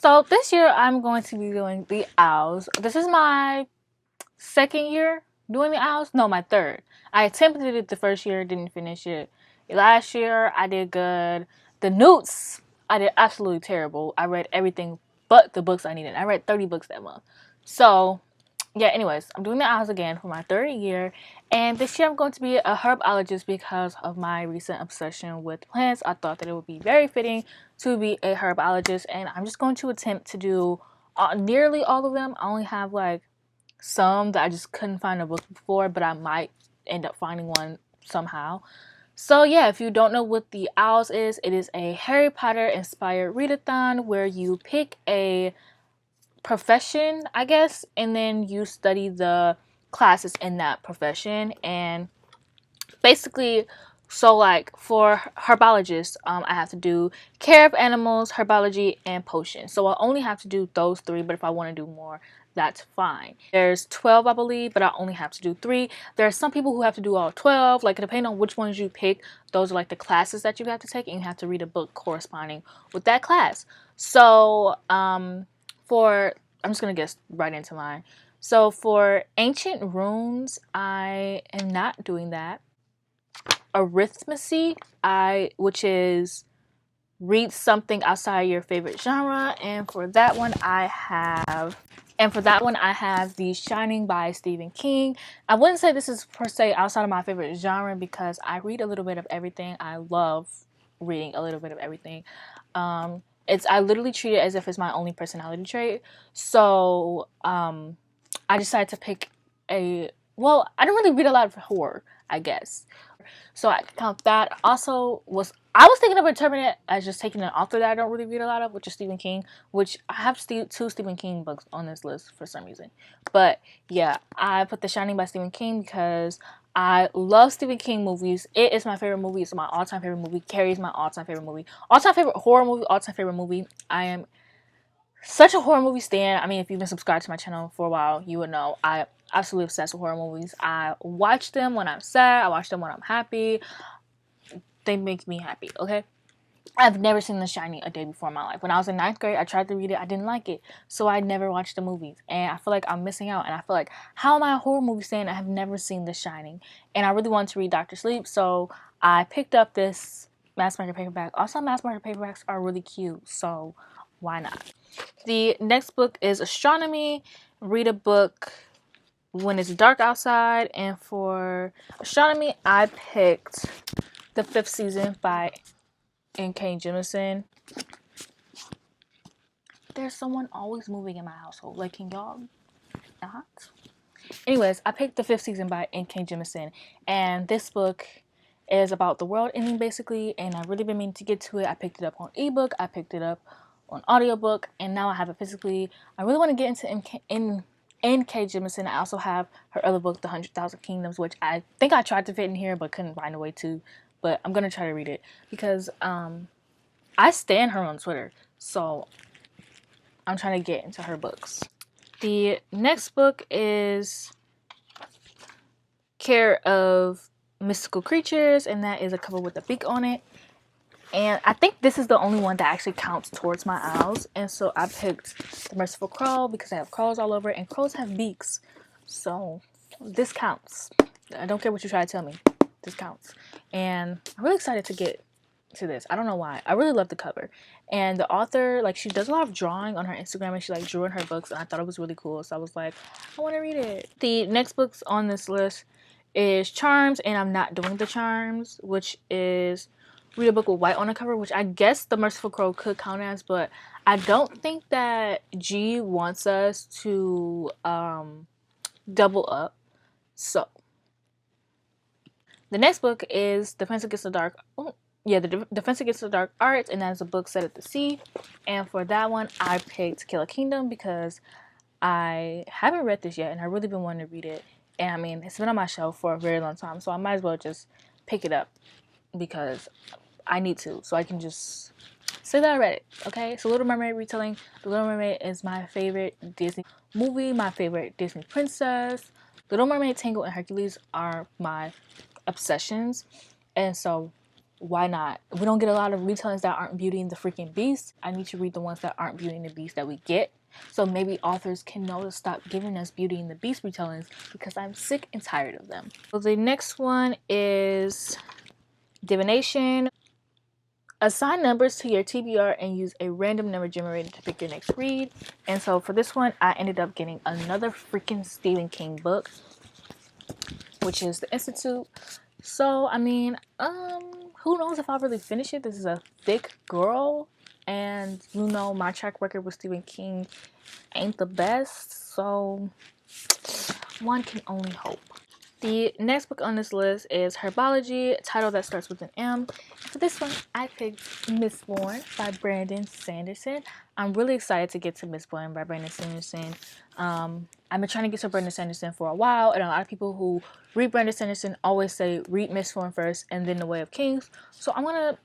So this year I'm going to be doing the owls. This is my second year doing the owls. No, my third. I attempted it the first year, didn't finish it. Last year I did good. The newts I did absolutely terrible. I read everything but the books I needed. I read 30 books that month. So yeah, anyways, I'm doing the owls again for my third year, and this year I'm going to be a herbologist because of my recent obsession with plants. I thought that it would be very fitting to be a herbologist, and I'm just going to attempt to do nearly all of them. I only have like some that I just couldn't find a book for, but I might end up finding one somehow. So yeah, if you don't know what the owls is, it is a Harry Potter inspired readathon where you pick a profession, I guess, and then you study the classes in that profession. And basically, so like for herbologists, I have to do care of animals, herbology, and potions. So I only have to do those three, but if I want to do more, that's fine. There's 12, I believe, but I only have to do 3. There are some people who have to do all 12, like depending on which ones you pick, those are like the classes that you have to take, and you have to read a book corresponding with that class. So for I'm just gonna get right into mine. So for ancient runes, I am not doing that. Arithmancy, which is read something outside your favorite genre, and for that one I have The Shining by Stephen King. I wouldn't say this is per se outside of my favorite genre because I read a little bit of everything. I love reading a little bit of everything. I literally treat it as if it's my only personality trait. So I decided to pick I don't really read a lot of horror, I guess. So I count that. I was thinking of interpreting it as just taking an author that I don't really read a lot of, which is Stephen King, which I have 2 Stephen King books on this list for some reason. But yeah, I put The Shining by Stephen King because I love Stephen King movies. It is my favorite movie. It's my all-time favorite movie. Carrie's my all-time favorite movie. All-time favorite horror movie, all-time favorite movie. I am such a horror movie stan. I mean, if you've been subscribed to my channel for a while, you would know I absolutely obsessed with horror movies. I watch them when I'm sad. I watch them when I'm happy. They make me happy, okay? I've never seen The Shining a day before in my life. When I was in 9th grade, I tried to read it. I didn't like it. So I never watched the movies. And I feel like I'm missing out. And I feel like, how am I a horror movie fan? I have never seen The Shining. And I really wanted to read Dr. Sleep. So I picked up this mass market paperback. Also, mass market paperbacks are really cute. So why not? The next book is Astronomy. Read a book when it's dark outside. And for astronomy, I picked The Fifth Season by N.K. Jemisin. There's someone always moving in my household. Like, can y'all not? Anyways, I picked The Fifth Season by N.K. Jemisin. And this book is about the world ending, basically. And I've really been meaning to get to it. I picked it up on ebook. I picked it up on audiobook. And now I have it physically. I really want to get into N.K. Jemisin. I also have her other book, The 100,000 Kingdoms, which I think I tried to fit in here, but couldn't find a way to. But I'm going to try to read it because I stan her on Twitter. So I'm trying to get into her books. The next book is Care of Mystical Creatures, and that is a cover with a beak on it. And I think this is the only one that actually counts towards my owls. And so I picked The Merciful Crow because I have crows all over it, and crows have beaks. So this counts. I don't care what you try to tell me. This counts. And I'm really excited to get to this. I don't know why. I really love the cover. And the author, like, she does a lot of drawing on her Instagram, and she like drew in her books, and I thought it was really cool. So I was like, I want to read it. The next books on this list is Charms, and I'm not doing the Charms, which is read a book with white on the cover, which I guess The Merciful Crow could count as, but I don't think that G wants us to double up. So the next book is Defense Against the Dark. The Defense Against the Dark Arts, and that is a book set at the sea. And for that one, I picked Kill a Kingdom because I haven't read this yet, and I've really been wanting to read it. And I mean, it's been on my shelf for a very long time, so I might as well just pick it up because I need to, so I can just say that I read it, okay? So Little Mermaid retelling. The Little Mermaid is my favorite Disney movie, my favorite Disney princess. Little Mermaid, Tangled, and Hercules are my obsessions. And so why not? We don't get a lot of retellings that aren't Beauty and the freaking Beast. I need to read the ones that aren't Beauty and the Beast that we get. So maybe authors can know to stop giving us Beauty and the Beast retellings because I'm sick and tired of them. So the next one is divination. Assign numbers to your TBR and use a random number generator to pick your next read. And so for this one, I ended up getting another freaking Stephen King book, which is The Institute. So, I mean, who knows if I'll really finish it. This is a thick girl, and you know my track record with Stephen King ain't the best, so one can only hope. The next book on this list is Herbology, a title that starts with an M. For this one, I picked Mistborn by Brandon Sanderson. I'm really excited to get to Mistborn by Brandon Sanderson. I've been trying to get to Brandon Sanderson for a while, and a lot of people who read Brandon Sanderson always say read Mistborn first and then The Way of Kings. So I'm going to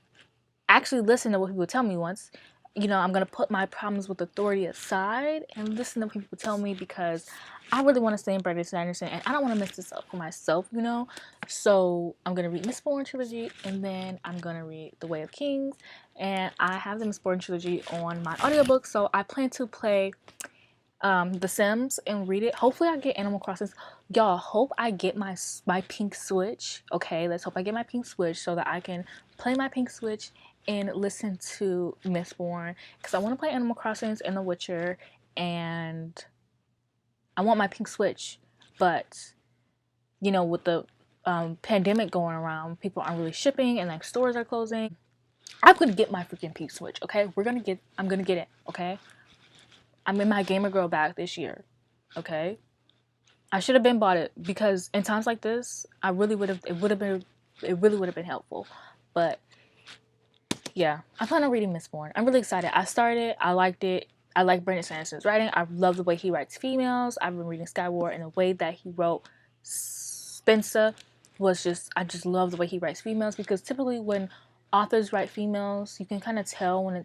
actually listen to what people tell me once. You know, I'm going to put my problems with authority aside and listen to what people tell me because I really want to stay in Brandon Sanderson and I don't want to mess this up for myself, you know. So I'm going to read Mistborn trilogy and then I'm going to read The Way of Kings. And I have the Mistborn trilogy on my audiobook, so I plan to play The Sims and read it. Hopefully I get Animal Crossing. Y'all, hope I get my pink Switch. Okay, let's hope I get my pink Switch so that I can play my pink Switch and listen to Mistborn, because I want to play Animal Crossing and The Witcher, and I want my pink Switch. But you know, with the pandemic going around, people aren't really shipping and like stores are closing. I'm gonna get my freaking pink Switch. Okay, I'm gonna get it. Okay, I'm in my gamer girl bag this year. Okay, I should have been bought it because in times like this, I really would have. It really would have been helpful. But yeah, I plan on reading Mistborn. I'm really excited. I started. I liked it. I like Brandon Sanderson's writing. I love the way he writes females. I've been reading Skyward, and the way that he wrote Spencer was just. I just love the way he writes females, because typically when authors write females, you can kind of tell when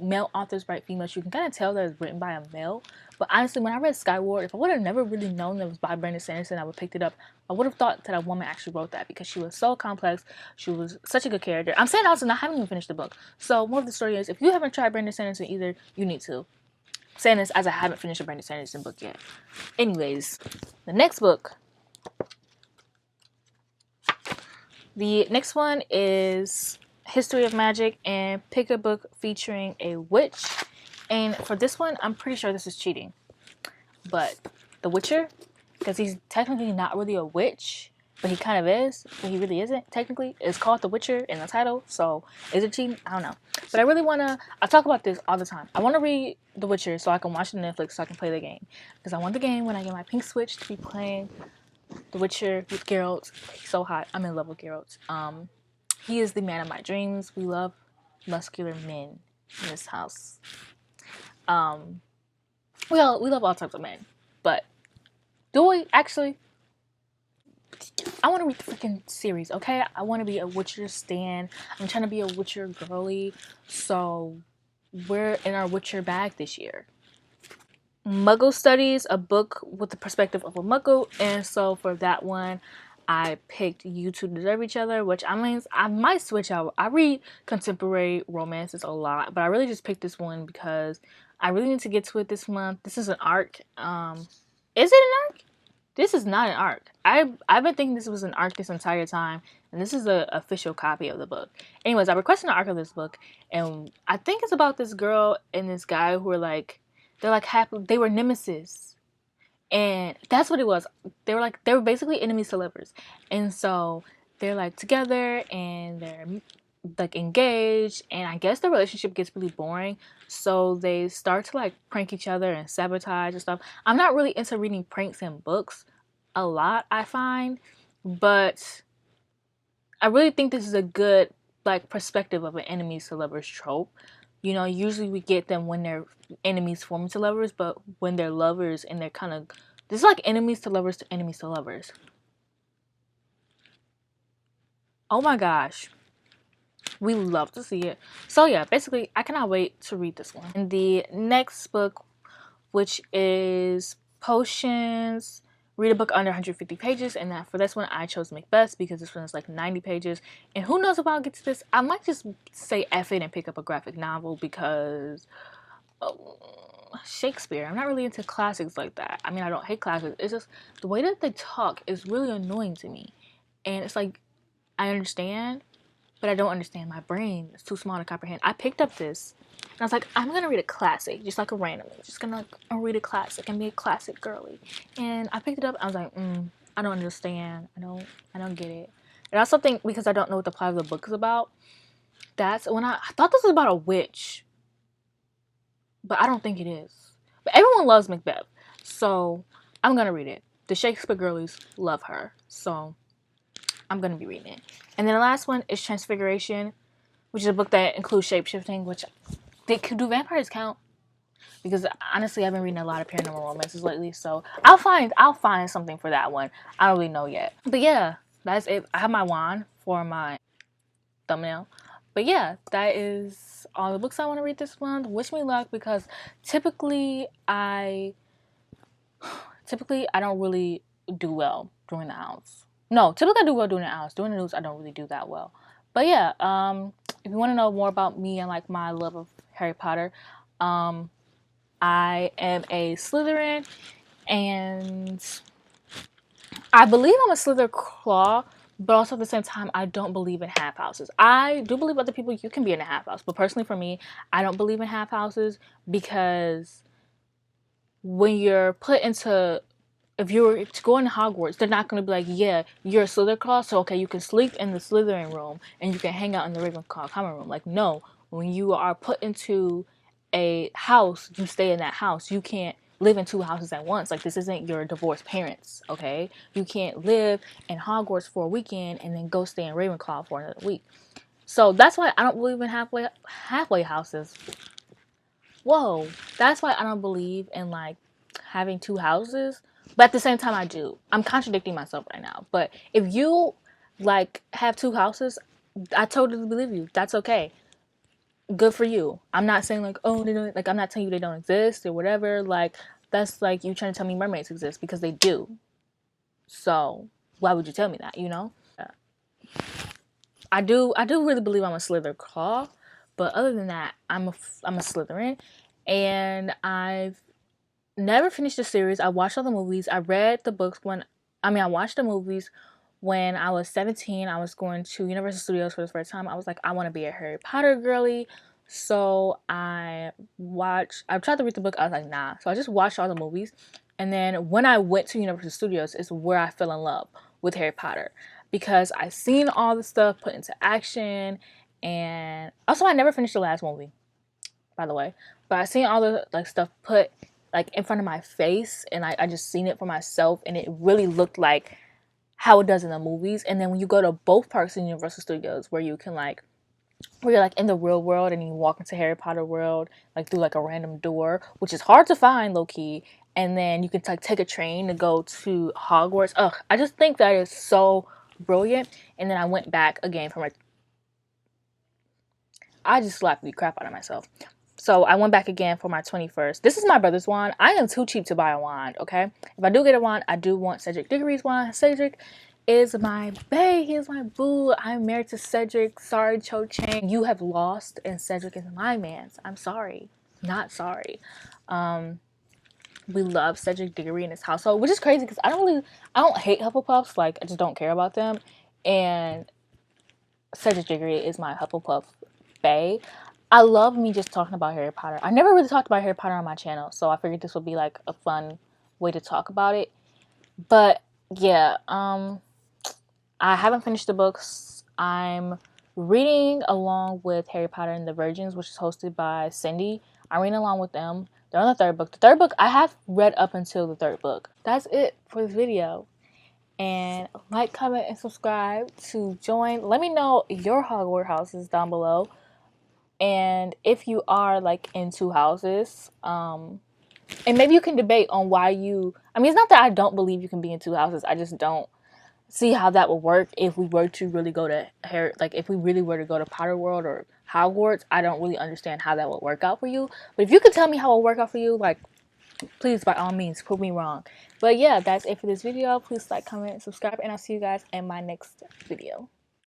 male authors write females, you can kind of tell that it's written by a male. But honestly, when I read Skyward, if I would have never really known that it was by Brandon Sanderson, I would have picked it up. I would have thought that a woman actually wrote that because she was so complex. She was such a good character. I'm saying also, I haven't even finished the book. So more of the story is, if you haven't tried Brandon Sanderson either, you need to. I'm saying this as I haven't finished a Brandon Sanderson book yet. Anyways, the next book. The next one is History of Magic, and pick a book featuring a witch. And for this one, I'm pretty sure this is cheating. But The Witcher, because he's technically not really a witch, but he kind of is, but he really isn't technically. It's called The Witcher in the title, so is it cheating? I don't know. But I really want to, I talk about this all the time. I want to read The Witcher so I can watch it on Netflix so I can play the game. Because I want the game when I get my pink Switch to be playing The Witcher with Geralt. He's so hot. I'm in love with Geralt. He is the man of my dreams. We love muscular men in this house. We love all types of men, but do we actually? I want to read the freaking series, okay? I want to be a Witcher stan. I'm trying to be a Witcher girly, so we're in our Witcher bag this year. Muggle Studies, a book with the perspective of a Muggle, and so for that one, I picked You Two Deserve Each Other, which I mean, I might switch out. I read contemporary romances a lot, but I really just picked this one because I really need to get to it this month. This is an arc. Is it an arc? This is not an arc. I've been thinking this was an arc this entire time, and this is the official copy of the book. Anyways, I requested an arc of this book, and I think it's about this girl and this guy who are like, they're like happy. They were nemesis. And that's what it was. They were basically enemies to lovers. And so they're like together and they're like engaged, and I guess the relationship gets really boring. So they start to like prank each other and sabotage and stuff. I'm not really into reading pranks in books a lot, I find, but I really think this is a good like perspective of an enemies to lovers trope. You know, usually we get them when they're enemies form to lovers, but when they're lovers and they're kind of, this is like enemies to lovers to enemies to lovers. Oh my gosh. We love to see it. So yeah, basically, I cannot wait to read this one. And the next book, which is Potions, read a book under 150 pages, and that for this one I chose Macbeth because this one is like 90 pages. And who knows if I'll get to this. I might just say F it and pick up a graphic novel because Shakespeare. I'm not really into classics like that. I mean, I don't hate classics. It's just the way that they talk is really annoying to me. And it's like, I understand, but I don't understand. My brain is too small to comprehend. I picked up this, and I was like, I'm gonna read a classic, just like a random. Just gonna read a classic and be a classic girly. And I picked it up. And I was like, I don't understand. I don't get it. And I also think because I don't know what the plot of the book is about. That's when I thought this was about a witch, but I don't think it is. But everyone loves Macbeth, so I'm gonna read it. The Shakespeare girlies love her, so I'm gonna be reading it. And then the last one is Transfiguration, which is a book that includes shapeshifting, which do vampires count? Because honestly, I've been reading a lot of paranormal romances lately, so I'll find something for that one. I don't really know yet. But yeah, that's it. I have my wand for my thumbnail. But yeah, that is all the books I want to read this month. Wish me luck because typically I don't really do well during the hours. No, typically I do well during the hours. During the news, I don't really do that well. But yeah, if you want to know more about me and like my love of Harry Potter, I am a Slytherin, and I believe I'm a Slytherin, but also at the same time, I don't believe in half houses. I do believe other people you can be in a half house, but personally for me, I don't believe in half houses because when you're put into, if you were to go into Hogwarts, they're not going to be like, yeah, you're a Slytherin, so okay, you can sleep in the Slytherin room and you can hang out in the Ravenclaw common room. Like, no, when you are put into a house, you stay in that house. You can't live in two houses at once. Like, this isn't your divorced parents, okay? You can't live in Hogwarts for a weekend and then go stay in Ravenclaw for another week. So that's why I don't believe in halfway houses. Whoa, that's why I don't believe in like having two houses. But at the same time, I do. I'm contradicting myself right now. But if you like have two houses, I totally believe you. That's okay. Good for you. I'm not saying like, oh, they don't, like, I'm not telling you they don't exist or whatever. Like, that's like you trying to tell me mermaids exist because they do. So why would you tell me that? You know? I do really believe I'm a Slytherin, but other than that, I'm a Slytherin, and I've never finished the series. I watched all the movies. I read the books I watched the movies when I was 17. I was going to Universal Studios for the first time. I was like, I want to be a Harry Potter girly. So I tried to read the book. I was like, nah. So I just watched all the movies. And then when I went to Universal Studios is where I fell in love with Harry Potter. Because I seen all the stuff put into action. And also I never finished the last movie, by the way. But I seen all the like stuff put like in front of my face, and I just seen it for myself, and it really looked like how it does in the movies. And then when you go to both parks in Universal Studios where you're like in the real world and you walk into Harry Potter world like through like a random door, which is hard to find low key, and then you can like take a train to go to Hogwarts. I just think that is so brilliant. And then I went back again for I just slapped the crap out of myself. So I went back again for my 21st. This is my brother's wand. I am too cheap to buy a wand, okay? If I do get a wand, I do want Cedric Diggory's wand. Cedric is my bae. He is my boo. I'm married to Cedric. Sorry, Cho Chang. You have lost, and Cedric is my man. I'm sorry. Not sorry. We love Cedric Diggory in his household, which is crazy because I don't hate Hufflepuffs. Like, I just don't care about them. And Cedric Diggory is my Hufflepuff bae. I love me just talking about Harry Potter. I never really talked about Harry Potter on my channel, so I figured this would be like a fun way to talk about it. But yeah, I haven't finished the books. I'm reading along with Harry Potter and the Virgins, which is hosted by Cindy. I'm reading along with them. They're on the third book. The third book, I have read up until the third book. That's it for this video. And like, comment, and subscribe to join. Let me know your Hogwarts houses down below. And if you are like in two houses, and maybe you can debate on why it's not that I don't believe you can be in two houses. I just don't see how that would work if we were to really go to if we really were to go to Potter World or Hogwarts. I don't really understand how that would work out for you. But if you could tell me how it would work out for you, like, please, by all means, prove me wrong. But yeah, that's it for this video. Please like, comment, subscribe, and I'll see you guys in my next video.